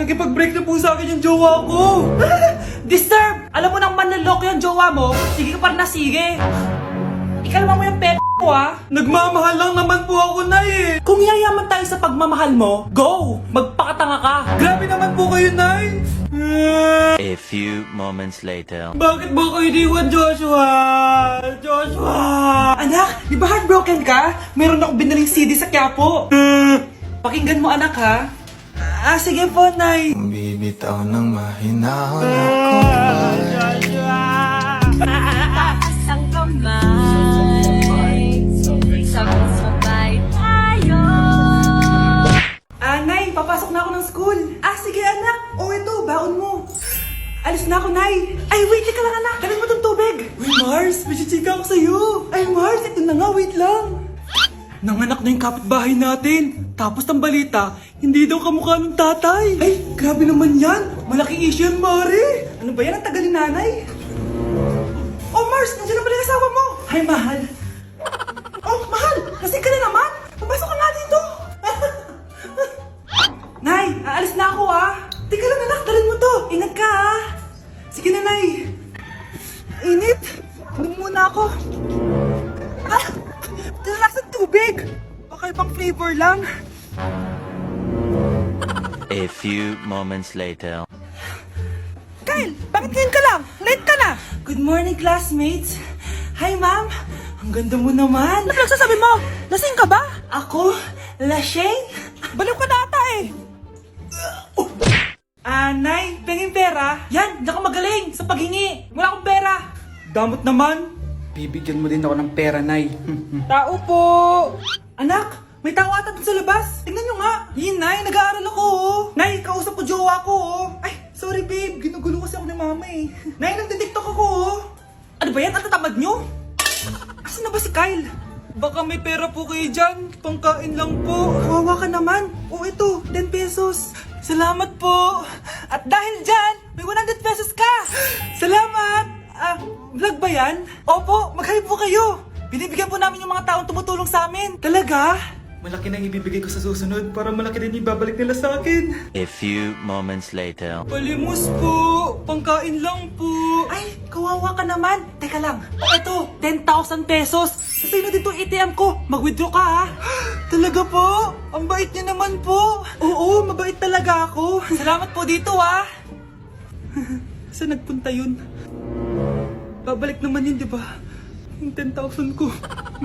Nakipag-break na po sa akin yung jowa ko. Disturb! Alam mo nang manloloko yung jowa mo, sige ka pa rin na sige. Ikalma mo yung ko ah. Nagmamahal lang naman po ako, Nay eh. Kung yayaman tayo sa pagmamahal mo, go! Magpakatanga ka. Grabe naman po kayo, Nay. A few moments later. Bakit mo ko iniwan, Joshua? Joshua! Anak, di ba heartbroken ka? Meron akong binaling CD sa Quiapo. Pakinggan mo anak ha. Sige po, Nay. Bibitaw ng mahinahon ako Taas ang kamay, sabay-sabay tayo. Nay, papasok na ako ng school. Sige anak. Ito, baon mo. Alis na ako, Nay. Ay, wait ka lang anak. Kanin mo tong tubig. Uy, Mars, may chichika ako sa'yo. Ay, Mars, ito na nga. Wait lang. Nanganak na yung kapitbahay natin. Tapos ang balita, hindi daw kamukha ng tatay. Ay, grabe naman yan. Malaking issue yan, Mari. Ano ba yan? Ang tagal ni nanay. Oh, Mars, nandiyan na pala yung asawa mo. Hi, mahal. Oh, mahal, lasing ka na naman. Papasok ka nga dito. Nay, aalis na ako ah. Teka lang anak, dalhin mo to. Ingat ka ah. Sige na, Nay. Init. Inom muna ako. Lasang tubig. Baka ibang flavor lang. A few moments later. Kyle, bakit ngayon ka lang? Late ka na. Good morning, classmates. Hi, ma'am. Ang ganda mo naman. Ano nagsasabi mo? Lasing ka ba? Ako? Lasing? Baliw ka na ata eh. Nay, pengin pera? Yan, di ako magaling sa paghingi. Wala akong pera. Damot naman. Bibigyan mo din ako ng pera, Nay. Tao po. Anak, may tao ata dun sa labas. Tingnan nyo nga. Yun, Nay, nag-aaral ako oh. Nay, kausap ko jowa ko oh. Ay, sorry babe. Ginugulo kasi ako ni mama eh. Nay, nagtitiktok ako oh. Ano ba yan? Ang tatamad nyo? Asan na ba si Kyle? Baka may pera po kayo dyan. Pangkain lang po. Kawawa ka naman. Ito, 10 pesos. Salamat po. At dahil dyan, may 100 pesos ka. Salamat. Vlog ba yan? Opo, mag-hype po kayo. Binibigyan po namin yung mga taong tumutulong sa amin. Talaga? Malaki nang ibibigay ko sa susunod para malaki din ibabalik nila sa akin. A few moments later. Palimos po. Pangkain lang po. Ay, kawawa ka naman. Teka lang. Ito, 10,000 pesos. Sa'yo na dito ATM ko. Mag-withdraw ka ha. Talaga po? Ang bait niya naman po. Oo, mabait talaga ako. Salamat po dito ha. Saan nagpunta yun? Babalik naman yun, di ba? Yung 10,000 ko.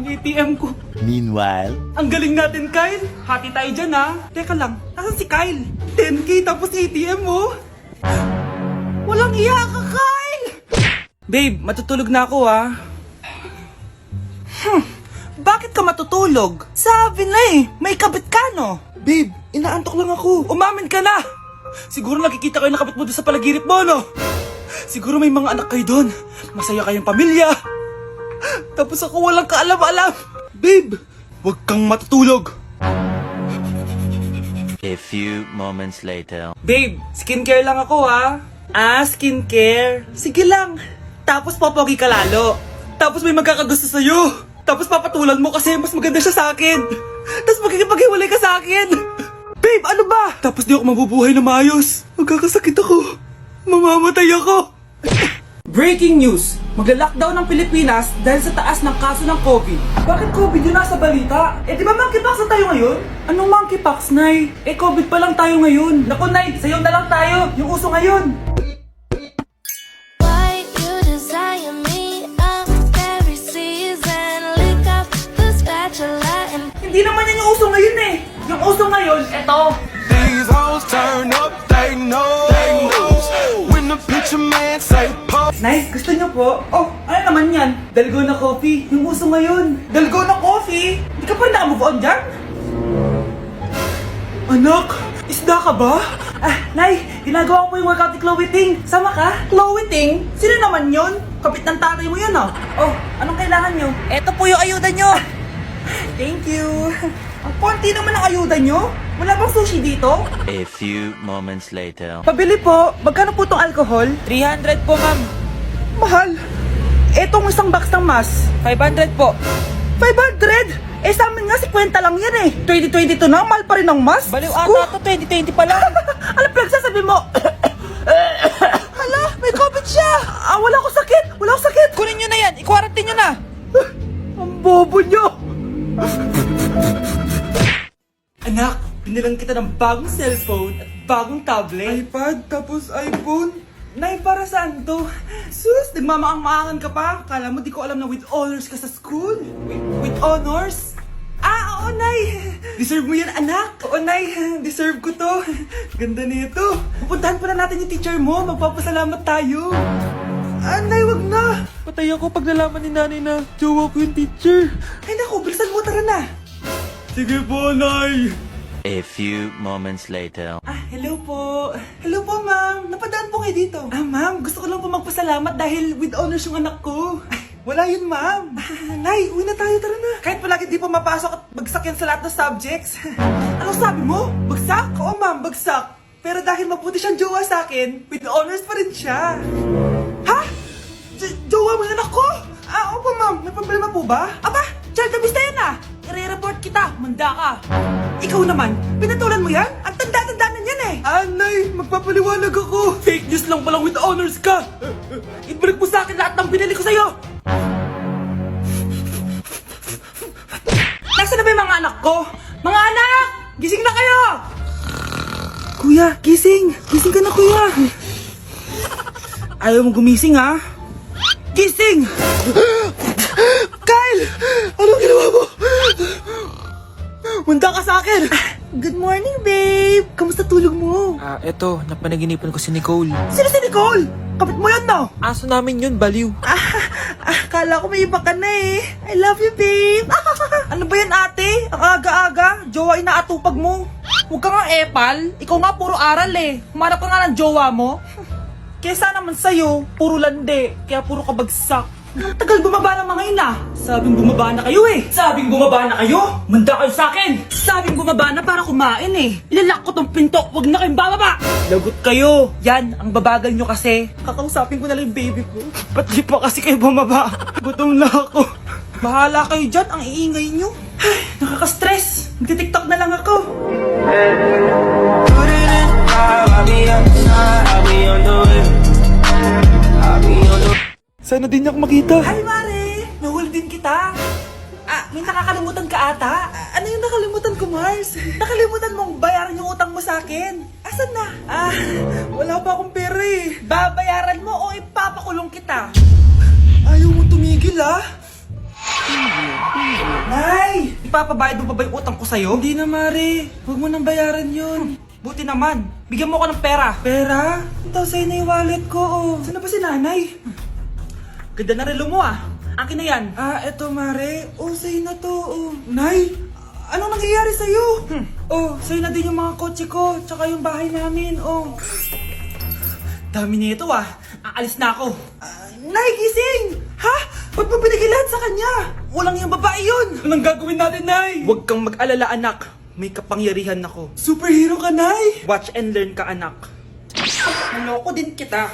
Yung ATM ko. Meanwhile. Ang galing natin, Kyle. Hati tayo dyan ha. Teka lang, nasan si Kyle? 10K tapos ATM mo. Walang iya ka, Kyle! Babe, matutulog na ako ha. Bakit ka matutulog? Sabi na eh, may kabit ka no? Babe, inaantok lang ako. Umamin ka na! Siguro nakikita kayo nakabit mo doon sa palagirit mo, no? Siguro may mga anak kayo doon. Masaya kayong pamilya. Tapos ako walang kaalam-alam. Babe, huwag kang matutulog. A few moments later. Babe, skincare lang ako ha. Skincare. Sige lang. Tapos popogi ka lalo. Tapos may magkakagusto sa'yo. Tapos papatulan mo kasi mas maganda siya sa akin. Tapos magkikipaghiwalay ka sa akin. Babe, ano ba? Tapos di ako mabubuhay na maayos. Magkakasakit ako. Mamamatay ako. Breaking news! Magla-lockdown ng Pilipinas dahil sa taas ng kaso ng COVID. Bakit COVID yun nasa balita? Di ba monkeypox na tayo ngayon? Anong monkeypox, Nay? COVID pa lang tayo ngayon. Naku, Nay, sayo na lang tayo. Yung uso ngayon. Why you desire me up every season? Lick up the spatula and Hindi naman yan yung uso ngayon eh. Yung uso ngayon, eto. These hoes turn up, they know. When the picture man say pop. Nay, gusto niyo po? Oh, ano naman yan? Dalgona coffee. Yung uso ngayon. Dalgona coffee? Hindi ka pa rin nakamove on dyan? Anak, isda ka ba? Nay, ginagawa ko po yung workout ni Chloe Ting. Sama ka? Chloe Ting? Sino naman yun? Kapit ng tatay mo yun, ah. Oh, anong kailangan nyo? Eto po yung ayuda nyo. Thank you. Ang konti naman ang ayuda nyo. Wala bang sushi dito? A few moments later. Pabili po. Magkano po itong alcohol? 300 po, ma'am. Mahal. Etong isang box ng mas. 500 po. 500? Sa amin nga 50 lang yan eh. 2022 na, mahal pa rin ang mas. Baliw ata to, 2020 pa lang. Ano pinagsasabi kita ng bagong cellphone at bagong tablet. iPad, tapos iPhone. Nay, para saan to? Sus, nagmamaang-maangan ka pa? Kala mo di ko alam na with honors ka sa school? With honors? Ah, oo, Nay! Deserve mo yan, anak! Oo, Nay, deserve ko to. Ganda nito. Pupuntahan pa na natin yung teacher mo. Magpapasalamat tayo. Ah, Nay, wag na! Patay ako pag nalaman ni nanay na jowa ko yung teacher. Ay, naku, bilisan mo, tara na! Sige po, Nay. A few moments later. Ah, hello po. Hello po, ma'am. Napadaan po kayo dito. Ah, ma'am, gusto ko lang po magpasalamat dahil with honors yung anak ko. Ay, wala yun, ma'am. Nay, uwi na tayo, tara na. Kahit palagi di pa mapasok at bagsak yan sa lahat ng subjects. Anong sabi mo? Bagsak? Oo, ma'am, bagsak. Pero dahil mabuti siyang jowa sa akin, with honors pa rin siya. Ha? Jowa mo yung anak ko? Ah, opo, ma'am. May problema po ba? Aba, child abuse na yan ah. I-report kita, manda ka. Ikaw naman, pinatulan mo yan? Ang tanda-tanda na yan eh. Anay, magpapaliwanag ako. Fake news lang palang with honors ka. Ibalik mo sa akin lahat ng binili ko sa'yo. Nasaan na ba yung mga anak ko? Mga anak! Gising na kayo! Kuya, gising! Gising ka na, kuya! Ayaw mo gumising, ha? Gising! Kyle! Anong ginawa mo? Manda ka sa akin! Good morning, babe! Kamusta tulog mo? Eto, napanaginipan ko si Nicole. Sino si Nicole? Kapit mo yan, no? Aso namin yun, baliw. Kala ko may iba ka na eh. I love you, babe. Ano ba yan, ate? Ang aga-aga. Jowa inaatupag mo. Huwag ka nga epal. Ikaw nga puro aral eh. Humanap ka nga ng jowa mo. Kesa naman sa'yo, puro lande. Kaya puro kabagsak. Ang tagal bumaba ng mga ina. Sabing bumaba na kayo eh. Sabing bumaba na kayo. Manda kayo sa akin. Sabing bumaba na para kumain eh. Ilalak ko tong pinto. Huwag na kayong bababa. Lagot kayo. Yan, ang babagal nyo kasi. Kakausapin ko na lang yung baby ko. Ba't di pa kasi kayo bumaba? Gutom na ako. Bahala kayo dyan. Ang iingay nyo. Ay, nakaka-stress. Nagtitiktok na lang ako. Sana din niya ako makita. Hi, Mare! Nahuli din kita. May nakakalimutan ka ata. Ano yung nakalimutan ko, Mars? Nakalimutan mong bayaran yung utang mo sa akin. Asan na? Wala pa akong pera eh. Babayaran mo o ipapakulong kita? Ayaw mo tumigil, Nay! Ipapabayad mo pa ba yung utang ko sa'yo? Hindi na, Mare. Huwag mo nang bayaran yun. Buti naman. Bigyan mo ko ng pera. Pera? Ito, sa'yo na yung wallet ko, oh. Saan na ba si nanay? Ganda na relo mo, Akin na yan. Eto, Mare. Oh, sa'yo na to, oh. Nay! Anong nangyayari sa'yo? Oh, sa'yo na din yung mga kotse ko, tsaka yung bahay namin, oh. Dami nito, Aalis na ako. Nay, gising! Ha? Ba't mo binigay lahat sa kanya? Walang yung babae yun! Anong gagawin natin, Nay? Huwag kang mag-alala, anak. May kapangyarihan ako. Superhero ka, Nay! Watch and learn ka, anak. Naloko din kita.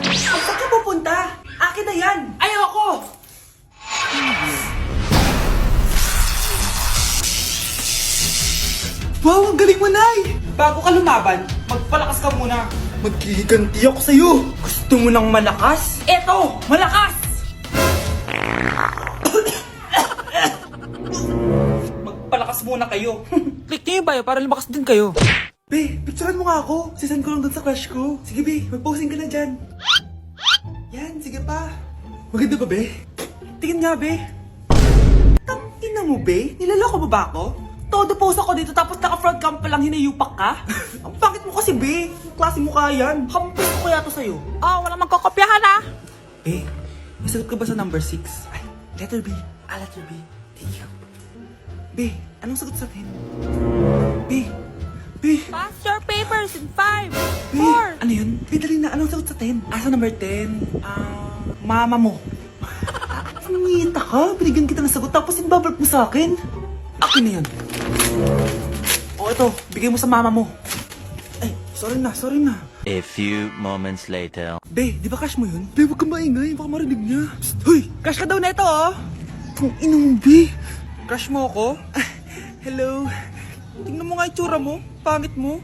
Saan ka pupunta? Akin na yan! Ayoko! Wow, ang galing mo, Nay! Bago ka lumaban, magpalakas ka muna. Maghihiganti ako sa'yo. Gusto mo ng malakas? Eto! Malakas! Magpalakas muna kayo. Click niyo yung bio para lumakas din kayo. Be, picturean mo nga ako. Sisend ko lang dun sa crush ko. Sige, Be. Mag-posing ka na dyan. Yan, sige pa. Maganda ba, Be? Tingin nga, Be. Tangina mo, Be? Nilaloko mo ba ako? Todo post ako dito tapos naka-front cam pa lang hinayupak ka? Ang pangit mo kasi, Be. Yung klase mo kaya yan. Hampis ko kaya to sa'yo. Wala magkakopyahan Be, nasagot ka ba sa number 6? Ay, letter B. Letter B. Thank you. Be, anong sagot sa 10? Be. Pass your papers in 5, Be, ano yun? Be, dali na. Anong sagot sa 10? Sa number 10? Mama mo. Nangihita ka? Binigyan kita ng sagot tapos inababalik mo sa akin? Akin na yun. Ito. Bigay mo sa mama mo. Ay, sorry na. A few moments later. Be, di ba crush mo yun? Be, huwag kang maingay. Baka marinig niya. Psst, hoy! Crush ka daw na ito, Kung ina mo, Be. Crush mo ako? Hello. Tingnan mo nga itsura mo. Pangit mo.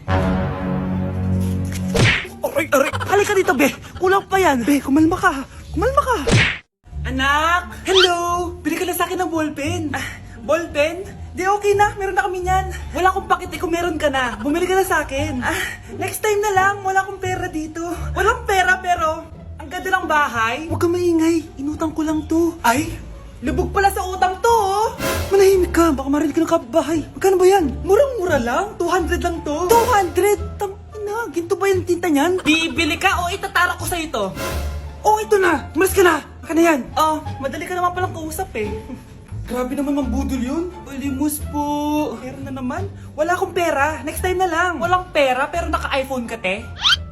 Aray! Halika dito, Be. Kulang pa yan. Be, kumalma ka. Anak! Hello! Bili ka na sa akin ng ballpen. Ballpen? Di okay na, meron na kami niyan. Wala akong pakit kung meron ka na. Bumili ka na sa akin. Next time na lang, wala akong pera dito. Walang pera pero, ang ganda ng bahay. Huwag ka maingay. Inutang ko lang to. Ay, lubog pala sa utang to oh. Manahimik ka. Baka marinig ka ng kapitbahay. Magkano ba yan? Murang-mura lang, 200 lang to. 200? Tangina, ginto ba yung tinta niyan? Bibili ka o itatara ko sa ito? Oh, ito na. Umalis ka na. Baka na yan. Oh, madali ka naman palang kausap eh. Grabe naman mambudol yun. Ulimus po. Meron na naman. Wala akong pera. Next time na lang. Walang pera pero naka-iPhone ka, te?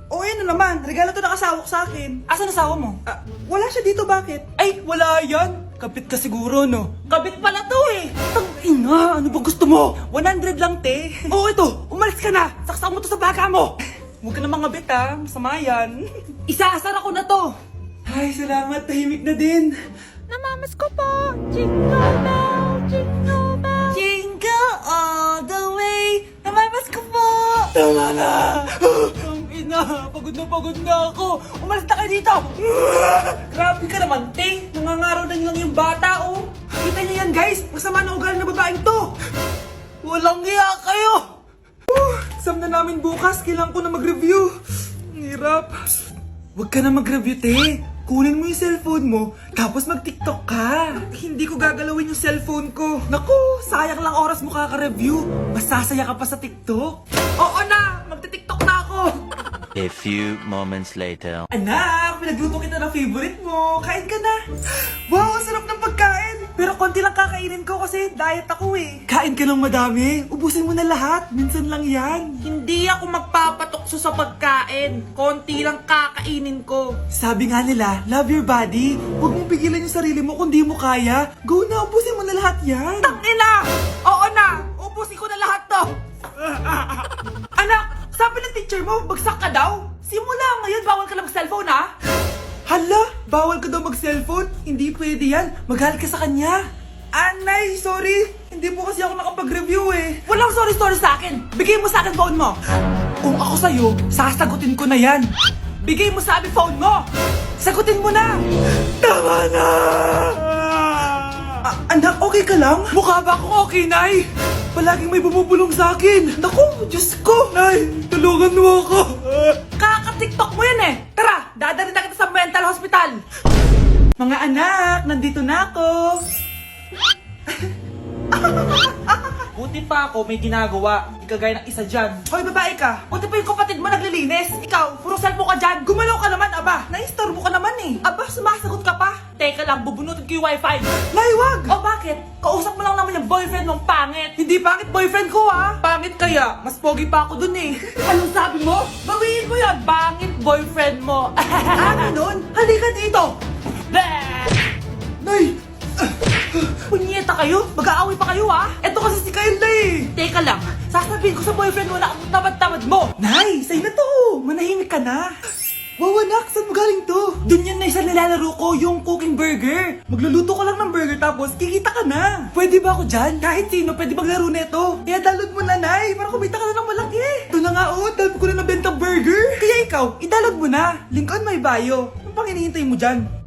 Oh, ayun na naman. Regalo to ng asawa ko sa akin. Asan asawa mo? Wala siya dito, bakit? Ay, wala yan. Kapit ka siguro, no? Kabit pala to eh. Tangina, ano ba gusto mo? 100 lang, te. Oh, ito. Umalis ka na. Saksak mo to sa baka mo. Huwag ka na mga bit ha. Masama yan. Isaasar ako na to. Ay, salamat. Tahimik na din. Namamas ko po. Jingle bell, jingle bell. Jingle all the way. Namamas ko po. Tama na. Ina, pagod na ako. Umalis na kayo dito. Grabe ka naman, te. Nangangaraw na lang yung bata, oh. Kita niyo yan, guys. Masama na ugali na babaeng to. Walang hiya kayo. Exam na namin bukas. Kailangan ko na mag-review. Ang hirap. Huwag ka na mag-review, te. Kunin mo yung cellphone mo, tapos mag-TikTok ka. Hindi ko gagalawin yung cellphone ko. Naku, sayang lang oras mo kaka-review. Mas sasaya ka pa sa TikTok. Oo na, magti-TikTok na ako. A few moments later. Anak, pinagluto kita ng favorite mo. Kain ka na. Wow, ang sarap ng pagkain. Pero konti lang kakainin ko kasi diet ako eh. Kain ka ng madami. Ubusin mo na lahat. Minsan lang yan. Hindi ako magpapatukso sa pagkain. Konti lang kakainin ko. Sabi nga nila, love your body. Huwag mong pigilan yung sarili mo kung di mo kaya. Go na, ubusin mo na lahat yan. Tangina! Oo na! Ubusin ko na lahat to! Anak, sabi ng teacher mo, bagsak ka daw? Simula ngayon, bawal ka lang mag-cellphone ha? Hala, bawal ka daw mag-cellphone? Hindi pwede yan. Maghal ka sa kanya. Anay, sorry. Hindi po kasi ako nakapag-review eh. Walang sorry-sorry sa akin. Bigay mo sa akin phone mo. Kung ako sa'yo, sasagutin ko na yan. Bigay mo sa akin phone mo. Sagutin mo na. Tama na! Anak, okay ka lang? Mukha ba akong okay, Nay? Palaging may bumubulong sa akin. Naku, Diyos ko. Nay, tulungan mo ako. Kaka-TikTok mo yan eh. Tara, dadalhin na kita sa mental hospital. Mga anak, nandito na ako. Buti pa ako may ginagawa. Di kagaya ng isa dyan. Hoy, babae ka. Buti pa yung kapatid mo naglilinis. Ikaw, puro cellphone ka dyan. Gumalaw ka naman, aba. Naistorbo ka naman eh. Aba, sumasagot ka pa. Teka lang, bubunutin ko yung wifi. Nay, wag. O bakit? Kausap mo lang naman yung boyfriend mong pangit. Hindi pangit boyfriend ko ah. Pangit kaya? Mas pogi pa ako dun eh. Anong sabi mo? Bawiin mo yun. Pangit boyfriend mo. Ganun? Halika dito. Bleh! Nay, Punyeta kayo? Mag-aaway pa kayo ha? eto kasi si Kyle na eh. Teka lang, sasabihin ko sa boyfriend mo na ang tamad-tamad mo. Nay, sa'yo na to. Manahimik ka na. Wow, anak, saan mo galing to? Dun yun na isa nilalaro ko, yung cooking burger. Magluluto ka lang ng burger tapos kikita ka na. Pwede ba ako dyan? Kahit sino pwede maglaro nito. Kaya download mo na, Nay, para kumita ka na ng malaki. Ito na nga, oh, dami ko na nabenta burger. Kaya ikaw, i-download mo na. Link on my bio. Ano pang hinihintay mo dyan?